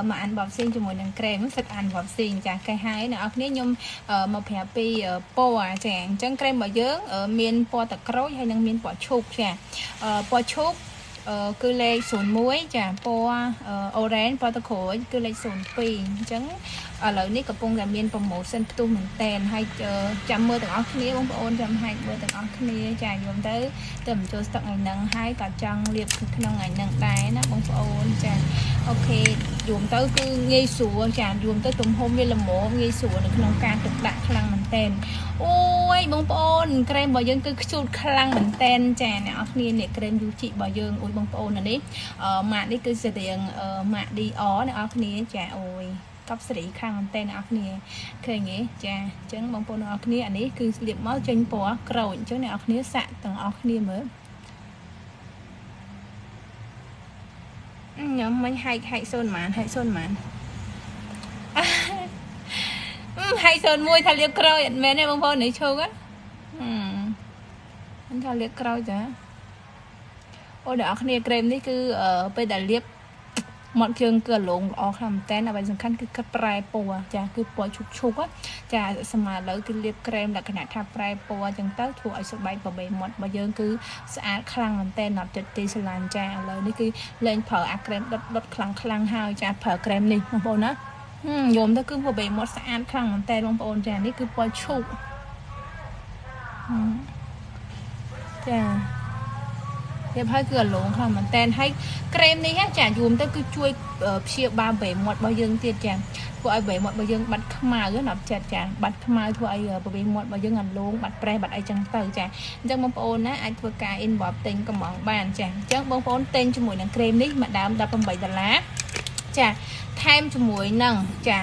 mà ăn bọc xinh cho một lần kem sạch ăn bọc xinh chả cái hai nữa nếu nhung một phép pi po chàng chân kem mà dướng ở miền po tạc rối hay năng miền po chúc chả po chúc cứ lấy sùn muối chả po orange po tạc khối cứ lấy sùn pi trứng ở lợi ní cặp bông là miền po màu xanh tu mình tèn hay chăm mưa từng óc kia bông ôn chăm hai mưa từng óc kia chả dùng tới tầm cho tận ngày nắng hai cả trăng liệpក្នុងngày nắng đáy nó bông ôn chả ok dùng tới cứ nghi sủa chả dùng tới tụm hôm như là mổ nghi sủa đượcក្នុងការទឹកដាក់ខ្លាំងមែនតែនអូយបងប្អូនក្រែមរបស់យើងគឺខ្ជូតខ្លាំងមែនតែនចាអ្នកនរគ្នានេះក្រែមយូជីរបស់យើងអូយបងប្អូននេះម៉ាក់នេះគឺស្រៀងម៉ាក់ Dior អ្នកនរគ្នាចាអូយកប់ស្រីខាងមែនតែនអ្នកនរគ្នាឃើញទេចាអញ្ចឹងបងប្អូនអ្នកនរគ្នាអានេះគឺស្លៀកមកចេញពណ៌ក្រូចអញ្ចឹងអ្នកនរគ្នាសាក់ទាំងអស់គ្នាមើលញ៉ាំមិញហែកសូនម៉ានហែកសូនម៉ានហែកសូនមួយថាលៀបក្រោយអត់មែនទេបងប្អូននេះឈោកហ្នឹងថាលៀបក្រោយចាអូអ្នកនរគ្នាក្រែមនេះគឺពេលដែលលៀបមាត់ជើងគឺលងល្អខ្លាំងមែនតើអ្វីសំខាន់គឺកាត់ប្រែពណ៌ចាគឺពណ៌ឈុកចាស្មើឥឡូវគឺលាបក្រែមលក្ខណៈថាប្រែពណ៌អញ្ចឹងទៅធ្វើឲ្យស្បែកបបេមាត់របស់យើងគឺស្អាតខ្លាំងមែនតើអត់ចិត្តទីស្រឡាញ់ចាឥឡូវនេះគឺលែងប្រើអាក្រែមដុតខ្លាំងហើយចាប្រើក្រែមនេះបងប្អូនណាយំទៅគឺបបេមាត់ស្អាតខ្លាំងមែនតើបងប្អូនចានេះគឺពណ៌ឈុកចាវាហើយគឺអាឡងខ្លាំងមែនតែនហើយក្រែមនេះចាយួមទៅគឺជួយព្យាបាលបេមាត់របស់យើងទៀតចាធ្វើឲ្យបេមាត់របស់យើងបាត់ខ្មៅណាត់ចិត្តចាបាត់ខ្មៅធ្វើឲ្យបេមាត់របស់យើងអាឡងបាត់ប្រេះបាត់អីចឹងទៅចាអញ្ចឹងបងប្អូនណាអាចធ្វើការ inbox ទិញកំងបានចាអញ្ចឹងបងប្អូនទិញជាមួយនឹងក្រែមនេះម្ដង$18ចាថែមជាមួយនឹងចា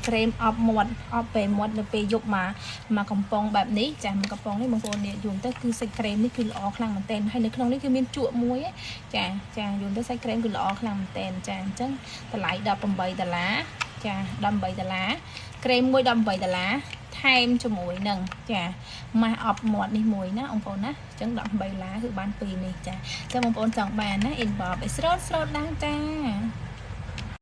ក្រែមអប់មាត់អប់បេមាត់នៅពេលយប់មកកំប៉ុងបែបនេះចាមកកំប៉ុងនេះបងប្អូននេះយំទៅគឺសាច់ក្រែមនេះគឺល្អខ្លាំងមែនទែនហើយនៅក្នុងនេះគឺមានជក់មួយចាយំទៅសាច់ក្រែមគឺល្អខ្លាំងមែនទែនចាអញ្ចឹងតម្លៃ$18ចា$18ក្រែមមួយ$18ថែមជាមួយនឹងចាម៉ាស់អប់មាត់នេះមួយណាបងប្អូនណាអញ្ចឹង$18គឺបានពីរនេះចាអញ្ចឹងបងប្អូនចង់បានណា inbox ឲ្យស្រោតឡើងចា